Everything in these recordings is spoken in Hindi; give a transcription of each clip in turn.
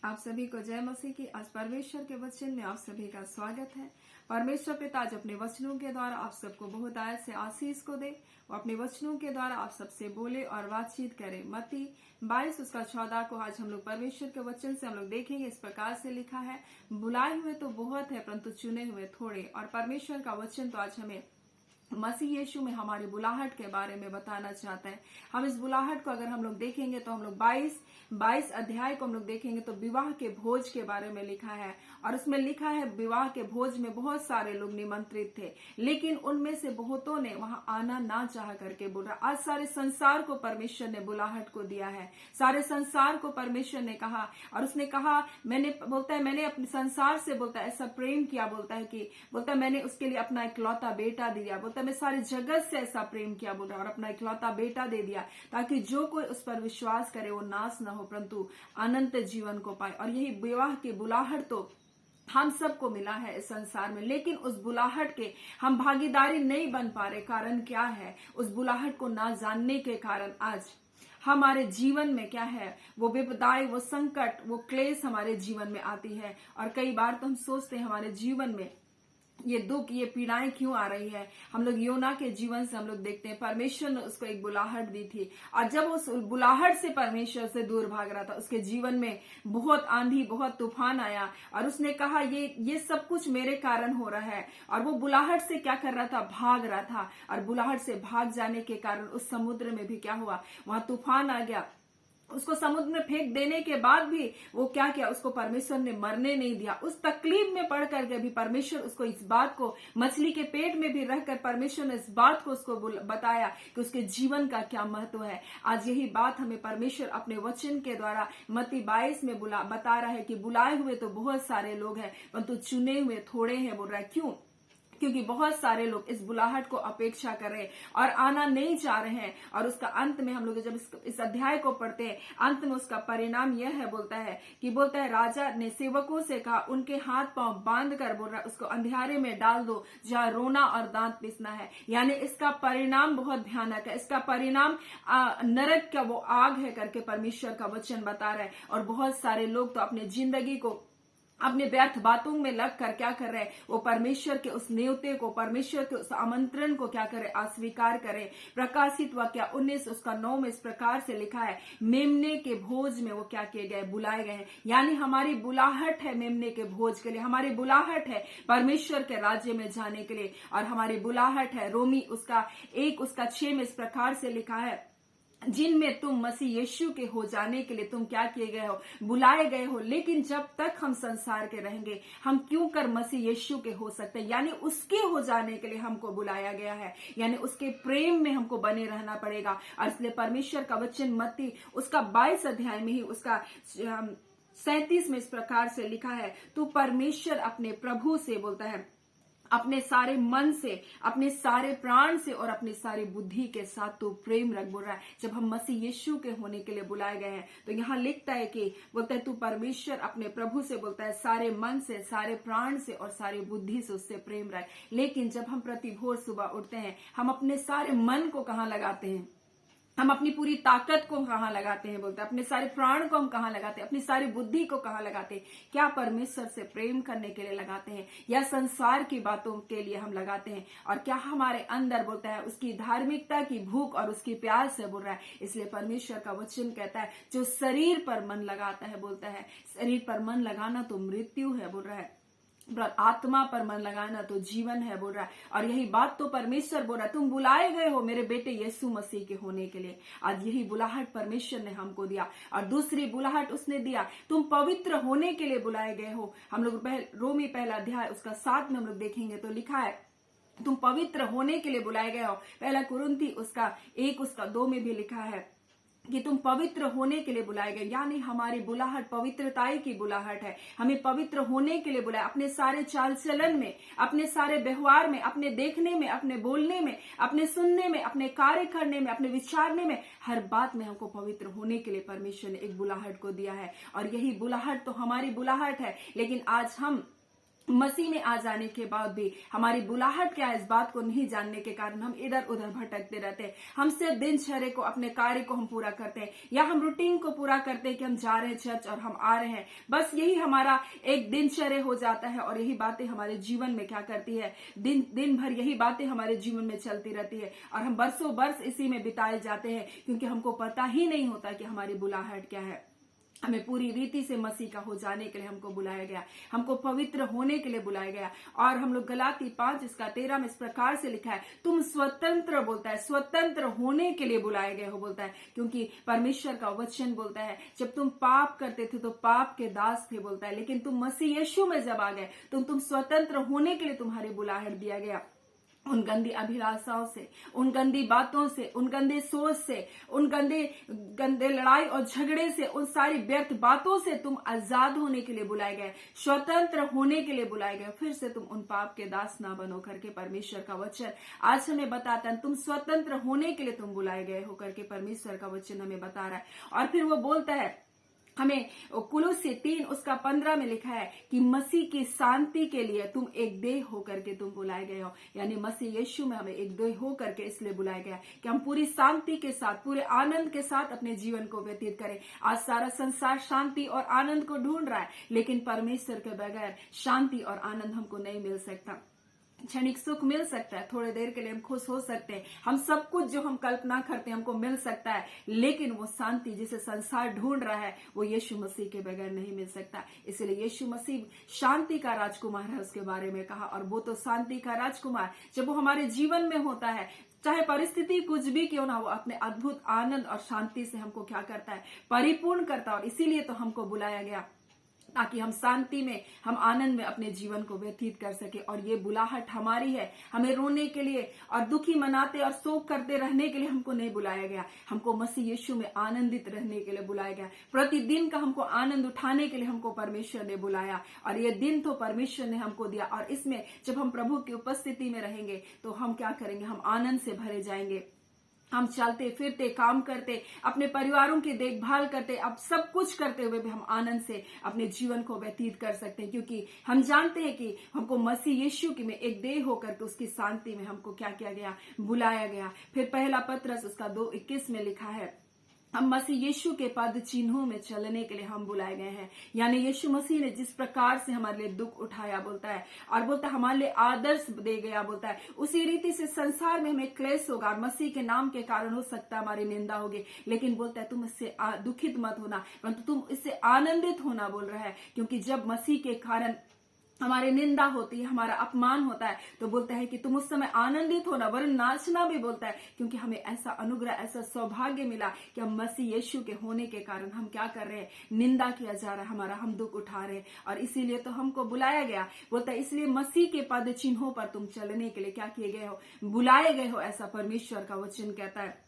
आप सभी को जय मसीह की। आज परमेश्वर के वचन में आप सभी का स्वागत है। परमेश्वर पिता आज अपने वचनों के द्वारा आप सबको बहुत आयत से आशीष को दे। वो अपने वचनों के द्वारा आप सबसे बोले और बातचीत करे। मत्ती 22 उसका 14 को आज हम लोग परमेश्वर के वचन से हम लोग देखेंगे। इस प्रकार से लिखा है, बुलाए हुए तो बहुत है परंतु चुने हुए थोड़े। और परमेश्वर का वचन तो आज हमें मसीह यीशु में हमारी बुलाहट के बारे में बताना चाहता है। हम इस बुलाहट को अगर हम लोग देखेंगे तो हम लोग 22 अध्याय को हम लोग देखेंगे तो विवाह के भोज के बारे में लिखा है। और उसमें लिखा है विवाह के भोज में बहुत सारे लोग निमंत्रित थे, लेकिन उनमें से बहुतों ने वहां आना ना चाह करके बोल रहा। आज सारे संसार को परमेश्वर ने बुलाहट को दिया है। सारे संसार को परमेश्वर ने कहा, और उसने कहा मैंने अपने संसार से बोलता है ऐसा प्रेम किया, बोलता है मैंने उसके लिए अपना इकलौता बेटा दिया। बोलता है मैं सारे जगत से ऐसा प्रेम किया, बोल रहा, और अपना इकलौता बेटा दे दिया ताकि जो कोई उस पर विश्वास करे वो नाश ना हो परंतु अनंत जीवन को पाए। और यही विवाह की बुलाहट तो हम सबको मिला है इस संसार में, लेकिन उस बुलाहट के हम भागीदारी नहीं बन पा रहे। कारण क्या है? उस बुलाहट को ना जानने के कारण आज हमारे जीवन में क्या है, वो विपदाएं, वो संकट, वो क्लेश हमारे जीवन में आती है। और कई बार तो हम सोचते हैं हमारे जीवन में ये दुख, ये पीड़ाएं क्यों आ रही है। हम लोग योना के जीवन से हम लोग देखते हैं परमेश्वर ने उसको एक बुलाहट दी थी, और जब उस बुलाहट से परमेश्वर से दूर भाग रहा था उसके जीवन में बहुत आंधी, बहुत तूफान आया, और उसने कहा ये सब कुछ मेरे कारण हो रहा है। और वो बुलाहट से क्या कर रहा था? भाग रहा था। और बुलाहट से भाग जाने के कारण उस समुद्र में भी क्या हुआ? वहां तूफान आ गया। उसको समुद्र में फेंक देने के बाद भी वो क्या किया? उसको परमेश्वर ने मरने नहीं दिया। उस तकलीफ में पड़ करके भी परमेश्वर उसको इस बात को, मछली के पेट में भी रहकर परमेश्वर ने इस बात को उसको बताया कि उसके जीवन का क्या महत्व है। आज यही बात हमें परमेश्वर अपने वचन के द्वारा मत्ती 22 में बता रहा है कि बुलाए हुए तो बहुत सारे लोग हैं परंतु चुने हुए थोड़े हैं। बोल रहा है क्यों? क्योंकि बहुत सारे लोग इस बुलाहट को अपेक्षा कर रहे हैं और आना नहीं चाह रहे हैं। और उसका अंत में हम लोग जब इस अध्याय को पढ़ते हैं, अंत में उसका परिणाम यह है, बोलता है राजा ने सेवकों से कहा उनके हाथ पांव बांध कर, बोल रहा है, उसको अंधियारे में डाल दो जहां रोना और दांत पिसना है। यानी इसका परिणाम बहुत भयानक है। इसका परिणाम नरक का वो आग है करके परमेश्वर का वचन बता रहा है। और बहुत सारे लोग तो अपने जिंदगी को अपने व्यर्थ बातों में लग कर क्या कर रहे हैं? वो परमेश्वर के उस न्योते को, परमेश्वर के उस आमंत्रण को क्या करे? अस्वीकार करे। प्रकाशित वाक्य 19 उसका 9 में इस प्रकार से लिखा है, मेमने के भोज में वो क्या किए गए? बुलाए गए हैं। यानी हमारी बुलाहट है मेमने के भोज के लिए, हमारी बुलाहट है परमेश्वर के राज्य में जाने के लिए। और हमारी बुलाहट है रोमी उसका 6 में इस प्रकार से लिखा है, जिनमें तुम मसीह यीशु के हो जाने के लिए तुम क्या किए गए हो? बुलाए गए हो। लेकिन जब तक हम संसार के रहेंगे हम क्यों कर मसीह यीशु के हो सकते हैं? यानी उसके हो जाने के लिए हमको बुलाया गया है, यानी उसके प्रेम में हमको बने रहना पड़ेगा। और इसलिए परमेश्वर का वचन मत्ती उसका 22 अध्याय में ही उसका 37 में इस प्रकार से लिखा है, तू परमेश्वर अपने प्रभु से, बोलता है, अपने सारे मन से, अपने सारे प्राण से और अपनी सारी बुद्धि के साथ तो प्रेम रख। बोल रहा है जब हम मसीह यीशु के होने के लिए बुलाए गए हैं तो यहाँ लिखता है कि बोलता है तू परमेश्वर अपने प्रभु से, बोलता है, सारे मन से, सारे प्राण से और सारी बुद्धि से उससे प्रेम रख। लेकिन जब हम प्रति भोर सुबह उठते हैं हम अपने सारे मन को कहाँ लगाते हैं? हम अपनी पूरी ताकत को कहाँ लगाते हैं? बोलते हैं अपने सारे प्राण को हम कहाँ लगाते हैं? अपनी सारी बुद्धि को कहाँ लगाते हैं? क्या परमेश्वर से प्रेम करने के लिए लगाते हैं या संसार की बातों के लिए हम लगाते हैं? और क्या हमारे अंदर, बोलता है, उसकी धार्मिकता की भूख और उसकी प्यास है? बोल रहा है इसलिए परमेश्वर का वचन कहता है जो शरीर पर मन लगाता है, बोलता है शरीर पर मन लगाना तो मृत्यु है, बोल रहा है, आत्मा पर मन लगाना तो जीवन है, बोल रहा है। और यही बात तो परमेश्वर बोल रहा है, तुम बुलाए गए हो मेरे बेटे यीशु मसीह के होने के लिए। आज यही बुलाहट परमेश्वर ने हमको दिया। और दूसरी बुलाहट उसने दिया, तुम पवित्र होने के लिए बुलाए गए हो। हम लोग रोमी 1 अध्याय उसका 7 में हम लोग देखेंगे तो लिखा है तुम पवित्र होने के लिए बुलाए गए हो। 1 कुरिन्थी उसका 1 उसका 2 में भी लिखा है कि तुम पवित्र होने के लिए बुलाए गए। यानी हमारी बुलाहट पवित्रताई की बुलाहट है। हमें पवित्र होने के लिए बुलाया। अपने सारे चाल चलन में, अपने सारे व्यवहार में, अपने देखने में, अपने बोलने में, अपने सुनने में, अपने कार्य करने में, अपने विचारने में, हर बात में हमको पवित्र होने के लिए परमेश्वर ने एक बुलाहट को दिया है। और यही बुलाहट तो हमारी बुलाहट है। लेकिन आज हम मसीह में आ जाने के बाद भी हमारी बुलाहट क्या है इस बात को नहीं जानने के कारण हम इधर उधर भटकते रहते हैं। हम सिर्फ दिनचर्या को, अपने कार्य को हम पूरा करते हैं, या हम रूटीन को पूरा करते हैं कि हम जा रहे हैं चर्च और हम आ रहे हैं। बस यही हमारा एक दिनचर्या हो जाता है और यही बातें हमारे जीवन में क्या करती है, दिन भर यही बातें हमारे जीवन में चलती रहती है और हम बरसों बरस इसी में बिताए जाते हैं, क्योंकि हमको पता ही नहीं होता कि हमारी बुलाहट क्या है। हमें पूरी रीति से मसीह का हो जाने के लिए हमको बुलाया गया, हमको पवित्र होने के लिए बुलाया गया। और हम लोग गलाती 5:13 में इस प्रकार से लिखा है, तुम स्वतंत्र, बोलता है स्वतंत्र होने के लिए बुलाए गए हो, बोलता है, क्योंकि परमेश्वर का वचन बोलता है जब तुम पाप करते थे तो पाप के दास थे, बोलता है, लेकिन तुम मसीह यीशु में जब आ गए तुम स्वतंत्र होने के लिए तुम्हारी बुलाहट दिया गया। उन गंदी अभिलाषाओं से, उन गंदी बातों से, उन गंदे सोच से, उन गंदे लड़ाई और झगड़े से, उन सारी व्यर्थ बातों से तुम आजाद होने के लिए बुलाए गए, स्वतंत्र होने के लिए बुलाए गए। फिर से तुम उन पाप के दास ना बनो करके परमेश्वर का वचन आज हमें बताता है। तुम स्वतंत्र होने के लिए तुम बुलाए गए हो करके परमेश्वर का वचन हमें बता रहा है। और फिर वो बोलता है हमें, कुलुस्सी 3:15 में लिखा है कि मसीह की शांति के लिए तुम एक देह होकर के तुम बुलाए गए हो, यानी मसीह यीशु में हमें एक देह होकर के इसलिए बुलाया गया कि हम पूरी शांति के साथ, पूरे आनंद के साथ अपने जीवन को व्यतीत करें। आज सारा संसार शांति और आनंद को ढूंढ रहा है, लेकिन परमेश्वर के बगैर शांति और आनंद हमको नहीं मिल सकता। क्षणिक सुख मिल सकता है, थोड़ी देर के लिए हम खुश हो सकते हैं, हम सब कुछ जो हम कल्पना करते हैं हमको मिल सकता है, लेकिन वो शांति जिसे संसार ढूंढ रहा है वो यीशु मसीह के बगैर नहीं मिल सकता। इसलिए यीशु मसीह शांति का राजकुमार है, उसके बारे में कहा। और वो तो शांति का राजकुमार जब वो हमारे जीवन में होता है, चाहे परिस्थिति कुछ भी क्यों ना हो, अपने अद्भुत आनंद और शांति से हमको क्या करता है, परिपूर्ण करता है। और इसीलिए तो हमको बुलाया गया ताकि हम शांति में, हम आनंद में अपने जीवन को व्यतीत कर सके। और ये बुलाहट हमारी है, हमें रोने के लिए और दुखी मनाते और शोक करते रहने के लिए हमको नहीं बुलाया गया। हमको मसीह यीशु में आनंदित रहने के लिए बुलाया गया। प्रतिदिन का हमको आनंद उठाने के लिए हमको परमेश्वर ने बुलाया, और ये दिन तो परमेश्वर ने हमको दिया। और इसमें जब हम प्रभु की उपस्थिति में रहेंगे तो हम क्या करेंगे, हम आनंद से भरे जाएंगे। हम चलते फिरते, काम करते, अपने परिवारों की देखभाल करते, अब सब कुछ करते हुए भी हम आनंद से अपने जीवन को व्यतीत कर सकते हैं, क्योंकि हम जानते हैं कि हमको मसीह यीशु की में एक देह होकर के उसकी शांति में हमको क्या किया गया, बुलाया गया। फिर पहला पत्रस उसका 2:21 में लिखा है, हम मसीह यीशु के पद चिन्हों में चलने के लिए हम बुलाए गए हैं। यानी यीशु मसीह ने जिस प्रकार से हमारे लिए दुख उठाया, बोलता है, और बोलता है हमारे लिए आदर्श दे गया, बोलता है, उसी रीति से संसार में हमें क्लेश होगा, और मसीह के नाम के कारण हो सकता है हमारी निंदा होगी, लेकिन बोलता है तुम इससे दुखित मत होना, परंतु तुम इससे आनंदित होना, बोल रहा है। क्योंकि जब मसीह के कारण हमारी निंदा होती है, हमारा अपमान होता है, तो बोलता है कि तुम उस समय आनंदित होना, वरन नाचना भी, बोलता है, क्योंकि हमें ऐसा अनुग्रह, ऐसा सौभाग्य मिला कि हम मसीह यीशु के होने के कारण हम क्या कर रहे हैं, निंदा किया जा रहा है हमारा, हम दुख उठा रहे हैं, और इसीलिए तो हमको बुलाया गया। बोलता है इसलिए मसीह के पद चिन्हों पर तुम चलने के लिए क्या किए गए हो, बुलाए गए हो, ऐसा परमेश्वर का वचन कहता है।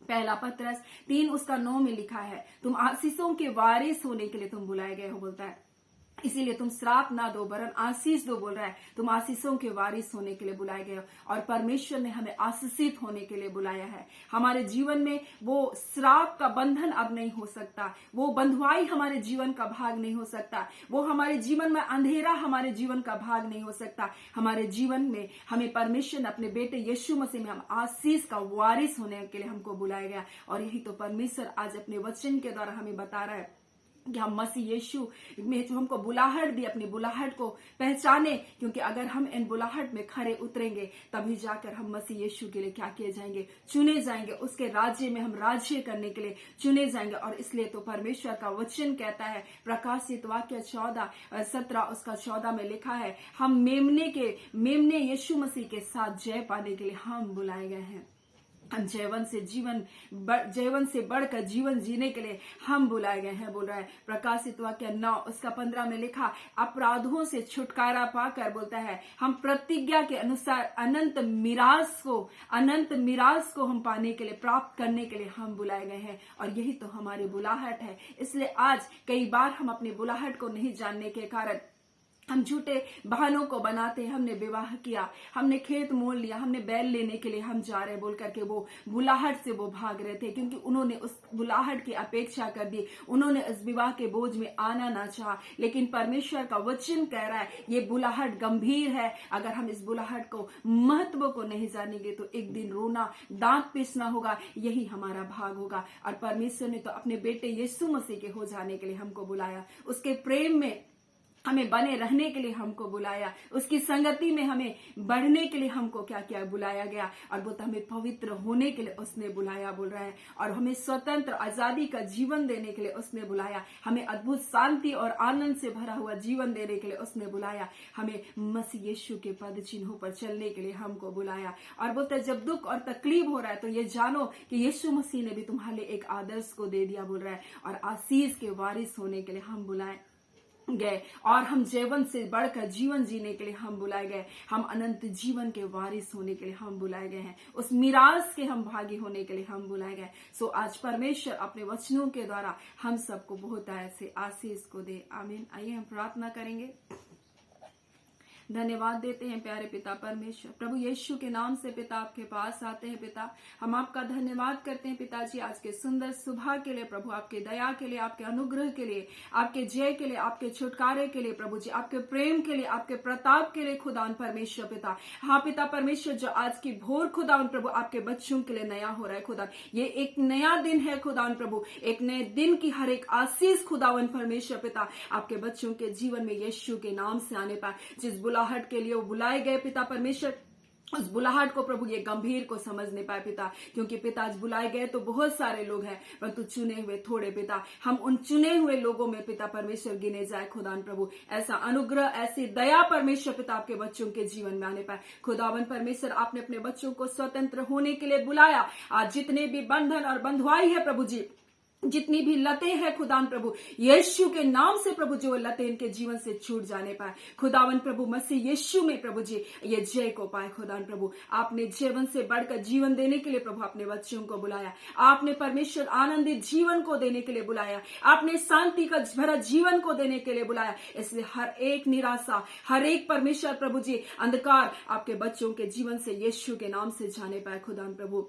पहला पत्रस 3:9 में लिखा है, तुम आशीषों के वारिस होने के लिए तुम बुलाए गए हो, बोलता है, इसीलिए तुम श्राप ना दो वरन आशीष दो, बोल रहा है, तुम आशीषों के वारिस होने के लिए बुलाए गए हो। और परमेश्वर ने हमें आशीषित होने के लिए बुलाया है। हमारे जीवन में वो श्राप का बंधन अब नहीं हो सकता, वो बंधुआई हमारे जीवन का भाग नहीं हो सकता, वो हमारे जीवन में अंधेरा हमारे जीवन का भाग नहीं हो सकता। हमारे जीवन में हमें परमेश्वर ने अपने बेटे यीशु मसीह में हम आशीष का वारिस होने के लिए हमको बुलाया गया। और यही तो परमेश्वर आज अपने वचन के द्वारा हमें बता रहा है कि हम मसीह यीशु में जो हमको बुलाहट दी, अपनी बुलाहट को पहचाने, क्योंकि अगर हम इन बुलाहट में खरे उतरेंगे तभी जाकर हम मसीह यीशु के लिए क्या किए जाएंगे, चुने जाएंगे, उसके राज्य में हम राज्य करने के लिए चुने जाएंगे। और इसलिए तो परमेश्वर का वचन कहता है, प्रकाशित वाक्य 17 उसका 14 में लिखा है, हम मेमने यीशु मसीह के साथ जय पाने के लिए हम बुलाए गए हैं। हम जयवन से बढ़कर जीवन जीने के लिए हम बुलाए गए हैं, बोल रहा है। प्रकाशित वाक्य 9 उसका 15 में लिखा, अपराधों से छुटकारा पाकर, बोलता है, हम प्रतिज्ञा के अनुसार अनंत मिरास को हम पाने के लिए, प्राप्त करने के लिए हम बुलाए गए हैं। और यही तो हमारी बुलाहट है। इसलिए आज कई बार हम अपनी बुलाहट को नहीं जानने के कारण हम झूठे बहानों को बनाते हैं। हमने विवाह किया, हमने खेत मोल लिया, हमने बैल लेने के लिए हम जा रहे बोल करके वो बुलाहट से वो भाग रहे थे, क्योंकि उन्होंने उस बुलाहट की अपेक्षा कर दी। उन्होंने इस विवाह के बोझ में आना ना चाहा। लेकिन परमेश्वर का वचन कह रहा है ये बुलाहट गंभीर है। अगर हम इस बुलाहट को, महत्व को नहीं जानेंगे तो एक दिन रोना, दांत पीसना होगा, यही हमारा भाग होगा। और परमेश्वर ने तो अपने बेटे यीशु मसीह के हो जाने के लिए हमको बुलाया, उसके प्रेम में हमें बने रहने के लिए हमको बुलाया, उसकी संगति में हमें बढ़ने के लिए हमको क्या क्या बुलाया गया, और वो तो हमें पवित्र होने के लिए उसने बुलाया बोल रहा है, और हमें स्वतंत्र आजादी का जीवन देने के लिए उसने बुलाया, हमें अद्भुत शांति और आनंद से भरा हुआ जीवन देने के लिए उसने बुलाया, हमें मसीह यीशु के पद चिन्हों पर चलने के लिए हमको बुलाया। और बोलते जब दुख और तकलीफ हो रहा है तो ये जानो कि यीशु मसीह ने भी तुम्हारे लिए एक आदर्श को दे दिया बोल रहा है, और आशीष के वारिस होने के लिए हम बुलाए गए, और हम जीवन से बढ़कर जीवन जीने के लिए हम बुलाए गए, हम अनंत जीवन के वारिस होने के लिए हम बुलाए गए हैं, उस मिरास के हम भागी होने के लिए हम बुलाए गए। सो आज परमेश्वर अपने वचनों के द्वारा हम सबको बहुत ऐसे आशीष को दे। आमीन। आइए हम प्रार्थना करेंगे। धन्यवाद देते हैं प्यारे पिता परमेश्वर, प्रभु यीशु के नाम से पिता आपके पास आते हैं। पिता हम आपका धन्यवाद करते हैं पिताजी आज के सुंदर सुबह के लिए, प्रभु आपके दया के लिए, आपके अनुग्रह के लिए, आपके जय के लिए, आपके छुटकारे के लिए, प्रभु जी आपके प्रेम के लिए, आपके प्रताप के लिए खुदावन परमेश्वर पिता। हाँ पिता परमेश्वर, जो आज की भोर खुदावन प्रभु आपके बच्चों के लिए नया हो रहा है खुदा, ये एक नया दिन है खुदावन प्रभु, एक नए दिन की हर एक आशीष खुदावन परमेश्वर पिता आपके बच्चों के जीवन में यीशु के नाम से आने पाए। जिस बुलाहट के लिए वो बुलाए गए पिता परमेश्वर, उस बुलाहट को प्रभु ये गंभीर को समझ नहीं पाए पिता, क्योंकि पिता आज बुलाए गए तो बहुत सारे लोग हैं, परंतु चुने हुए थोड़े पिता, हम उन चुने हुए लोगों में पिता परमेश्वर गिने जाए खुदावन प्रभु। ऐसा अनुग्रह, ऐसी दया परमेश्वर पिता आपके बच्चों के जीवन में आने पाए। खुदावन परमेश्वर आपने अपने बच्चों को स्वतंत्र होने के लिए बुलाया। आज जितने भी बंधन और बंधुआई है प्रभु जी, जितनी भी लतें हैं खुदावन प्रभु, यीशु के नाम से प्रभु जो लतें इनके जीवन से छूट जाने पाए खुदावन प्रभु, मसीह यीशु में प्रभु जी ये जय को पाए खुदावन प्रभु। आपने जीवन से बढ़कर जीवन देने के लिए प्रभु अपने बच्चों को बुलाया, आपने परमेश्वर आनंदित जीवन को देने के लिए बुलाया, आपने शांति का भरा जीवन को देने के लिए बुलाया। इसलिए हर एक निराशा, हर एक परमेश्वर प्रभु जी अंधकार आपके बच्चों के जीवन से यीशु के नाम से जाने पाए खुदावन प्रभु।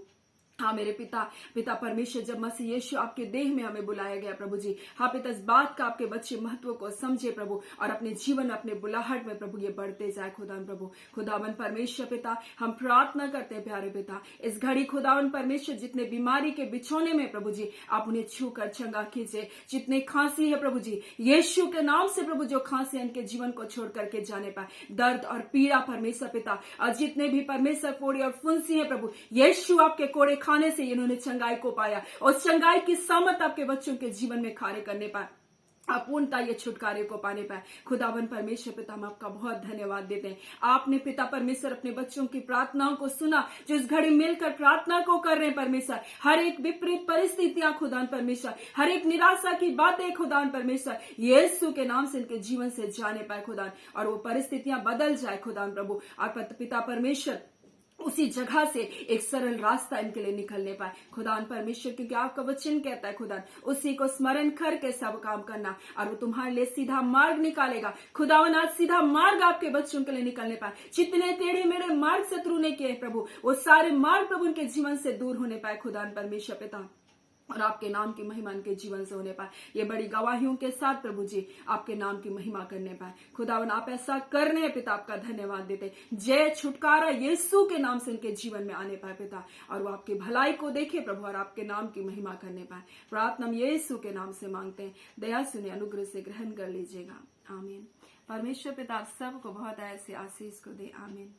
हाँ मेरे पिता परमेश्वर, जब मसीह यीशु आपके देह में हमें बुलाया गया प्रभु जी, हाँ पिता इस बात का आपके बच्चे महत्व को समझे प्रभु, और अपने जीवन में अपने बुलाहट में प्रभु ये बढ़ते जाए खुदावन प्रभु। खुदावन परमेश्वर पिता हम प्रार्थना करते हैं प्यारे पिता, इस घड़ी खुदावन परमेश्वर जितने बीमारी के बिछोने में प्रभु जी आप उन्हें छू कर चंगा कीजिए। जितने खांसी है प्रभु जी, यीशु के नाम से प्रभु जो खांसी इनके जीवन को छोड़ करके जाने पाए, दर्द और पीड़ा परमेश्वर पिता, और जितने भी परमेश्वर कोड़े और फुंसी है प्रभु, यीशु आपके कोड़े खाने से इन्होंने चंगाई को पाया, और चंगाई की सामर्थ आपके बच्चों के जीवन में कार्य करने पाए, अपूर्णता ये छुटकारे को पाने पाए। खुदावन परमेश्वर पिता हम आपका बहुत धन्यवाद देते हैं। आपने पिता परमेश्वर अपने बच्चों की प्रार्थनाओं को सुना, जो इस घड़ी मिलकर प्रार्थना को कर रहे हैं परमेश्वर। हर एक विपरीत परिस्थितियां खुदावन परमेश्वर, हर एक निराशा की बातें खुदावन परमेश्वर यीशु के नाम से इनके जीवन से जाने पाए खुदावन, और वो परिस्थितियां बदल जाए खुदावन प्रभु, और पिता परमेश्वर उसी जगह से एक सरल रास्ता इनके लिए निकलने पाए खुदान परमेश्वर, क्योंकि आपका वचन कहता है खुदान उसी को स्मरण करके सब काम करना, और वो तुम्हारे लिए सीधा मार्ग निकालेगा। खुदावन आज सीधा मार्ग आपके बच्चों के लिए निकलने पाए। जितने टेढ़े मेढ़े मार्ग शत्रु ने किए प्रभु, वो सारे मार्ग प्रभु उनके जीवन से दूर होने पाए खुदान परमेश्वर पिता, और आपके नाम की महिमा इनके जीवन से होने पाए। ये बड़ी गवाहियों के साथ प्रभु जी आपके नाम की महिमा करने पाए। खुदावन आप ऐसा करने हैं पिता, आपका धन्यवाद देते। जय छुटकारा यीशु के नाम से इनके जीवन में आने पाए पिता, और वो आपकी भलाई को देखे प्रभु, और आपके नाम की महिमा करने पाए। प्रार्थना हम यीशु के नाम से मांगते हैं, दया सुने अनुग्रह से ग्रहण कर लीजिएगा। आमीन। परमेश्वर पिता आप सबको बहुत ऐसे आशीष को दे। आमीन।